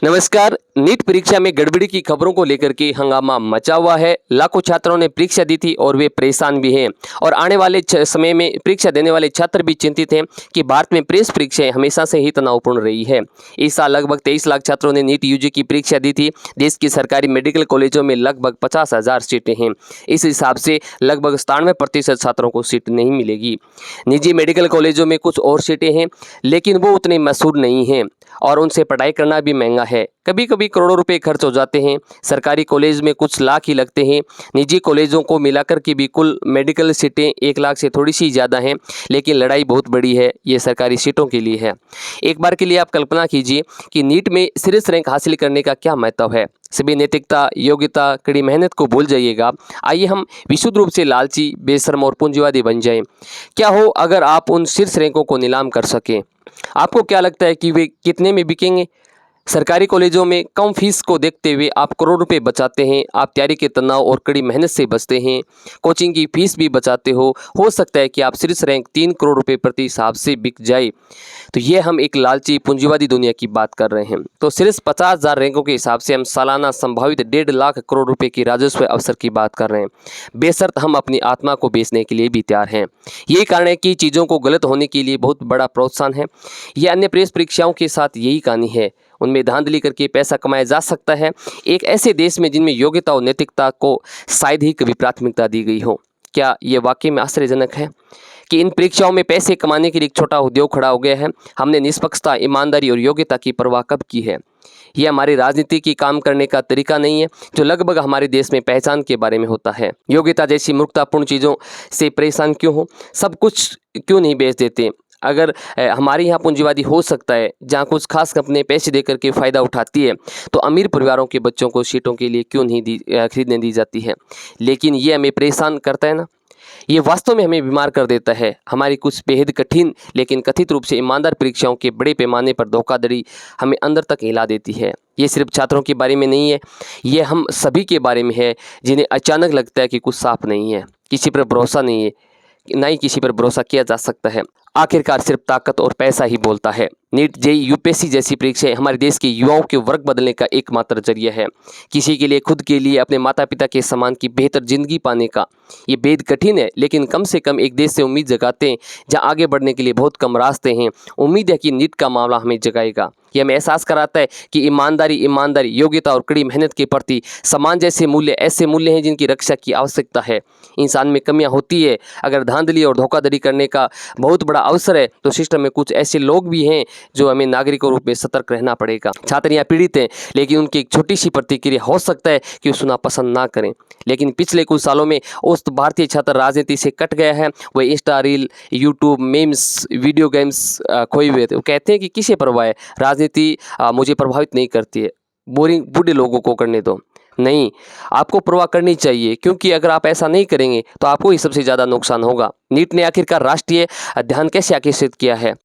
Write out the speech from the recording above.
नमस्कार। नीट परीक्षा में गड़बड़ी की खबरों को लेकर के हंगामा मचा हुआ है। लाखों छात्रों ने परीक्षा दी थी और वे परेशान भी हैं और आने वाले समय में परीक्षा देने वाले छात्र भी चिंतित हैं कि भारत में प्रेस परीक्षाएं हमेशा से ही तनावपूर्ण रही है। इस साल लगभग 23 लाख छात्रों ने नीट यूजी की परीक्षा दी थी। देश की सरकारी मेडिकल कॉलेजों में लगभग 50,000 सीटें हैं। इस हिसाब से लगभग 97% छात्रों को सीट नहीं मिलेगी। निजी मेडिकल कॉलेजों में कुछ और सीटें हैं, लेकिन वो उतने मशहूर नहीं हैं और उनसे पढ़ाई करना भी महंगा है। कभी कभी करोड़ों रुपए खर्च हो जाते हैं। सरकारी कॉलेज में कुछ लाख ही लगते हैं। निजी कॉलेजों को मिलाकर के भी कुल मेडिकल सीटें 1 लाख से थोड़ी सी ज़्यादा हैं, लेकिन लड़ाई बहुत बड़ी है। ये सरकारी सीटों के लिए है। एक बार के लिए आप कल्पना कीजिए कि नीट में शीर्ष रैंक हासिल करने का क्या महत्व है। सभी नैतिकता, योग्यता, कड़ी मेहनत को भूल जाइएगा। आइए हम विशुद्ध रूप से लालची, बेशर्म और पूंजीवादी बन जाएं। क्या हो अगर आप उन शीर्ष रैंकों को नीलाम कर सकें? आपको क्या लगता है कि वे कितने में बिकेंगे? सरकारी कॉलेजों में कम फीस को देखते हुए आप करोड़ रुपए बचाते हैं। आप तैयारी के तनाव और कड़ी मेहनत से बचते हैं। कोचिंग की फीस भी बचाते हो सकता है कि आप शीर्ष रैंक 3 करोड़ रुपए प्रति हिसाब से बिक जाए। तो ये हम एक लालची पूंजीवादी दुनिया की बात कर रहे हैं। तो सिर्फ 50,000 रैंकों के हिसाब से हम सालाना संभावित 1.5 लाख करोड़ रुपए की राजस्व अवसर की बात कर रहे हैं। बेशर्त हम अपनी आत्मा को बेचने के लिए भी तैयार हैं। यही कारण है कि चीज़ों को गलत होने के लिए बहुत बड़ा प्रोत्साहन है। यह अन्य प्रेस परीक्षाओं के साथ यही कहानी है। उनमें धांधली करके पैसा कमाया जा सकता है, एक ऐसे देश में जिनमें योग्यता और नैतिकता को शायद ही कभी प्राथमिकता दी गई हो। क्या ये वाकई में आश्चर्यजनक है कि इन परीक्षाओं में पैसे कमाने के लिए एक छोटा उद्योग खड़ा हो गया है? हमने निष्पक्षता, ईमानदारी और योग्यता की परवाह कब की है? यह हमारी राजनीति की काम करने का तरीका नहीं है, जो लगभग हमारे देश में पहचान के बारे में होता है। योग्यता जैसी मूर्खतापूर्ण चीज़ों से परेशान क्यों हो? सब कुछ क्यों नहीं बेच देते? अगर हमारे यहाँ पूंजीवादी हो सकता है, जहाँ कुछ खास कंपनी पैसे देकर के फ़ायदा उठाती है, तो अमीर परिवारों के बच्चों को सीटों के लिए क्यों नहीं खरीदने दी जाती है? लेकिन ये हमें परेशान करता है ना। ये वास्तव में हमें बीमार कर देता है। हमारी कुछ बेहद कठिन लेकिन कथित रूप से ईमानदार परीक्षाओं के बड़े पैमाने पर धोखाधड़ी हमें अंदर तक हिला देती है। ये सिर्फ छात्रों के बारे में नहीं है, ये हम सभी के बारे में है, जिन्हें अचानक लगता है कि कुछ साफ नहीं है, किसी पर भरोसा नहीं है, ना ही किसी पर भरोसा किया जा सकता है। आखिरकार सिर्फ ताकत और पैसा ही बोलता है। नीट, जेईई, यूपीएससी जैसी परीक्षाएं हमारे देश के युवाओं के वर्ग बदलने का एकमात्र जरिया है। किसी के लिए, खुद के लिए, अपने माता पिता के समान की बेहतर जिंदगी पाने का। ये बेहद कठिन है, लेकिन कम से कम एक देश से उम्मीद जगाते हैं जहाँ आगे बढ़ने के लिए बहुत कम रास्ते हैं। उम्मीद है कि नीट का मामला हमें जगाएगा। यह हमें एहसास कराता है कि ईमानदारी, योग्यता और कड़ी मेहनत के प्रति सम्मान जैसे मूल्य ऐसे मूल्य हैं जिनकी रक्षा की आवश्यकता है। इंसान में कमियां होती है। अगर धांधली और धोखाधड़ी करने का बहुत बड़ा अवसर है, तो सिस्टम में कुछ ऐसे लोग भी हैं जो हमें नागरिकों रूप में सतर्क रहना पड़ेगा। छात्र यहाँ पीड़ित हैं, लेकिन उनकी एक छोटी सी प्रतिक्रिया हो सकता है कि वो सुना पसंद ना करें। लेकिन पिछले कुछ सालों में औसत भारतीय छात्र राजनीति से कट गया है। वह Insta reel, YouTube, memes, video games खोए हुए थे। वो कहते हैं कि किसे परवाह है, राजनीति मुझे प्रभावित नहीं करती है, बोरिंग बूढ़े लोगों को करने दो। नहीं, आपको परवाह करनी चाहिए, क्योंकि अगर आप ऐसा नहीं करेंगे तो आपको ही सबसे ज़्यादा नुकसान होगा। नीट ने आखिरकार राष्ट्रीय ध्यान कैसे आकर्षित किया है?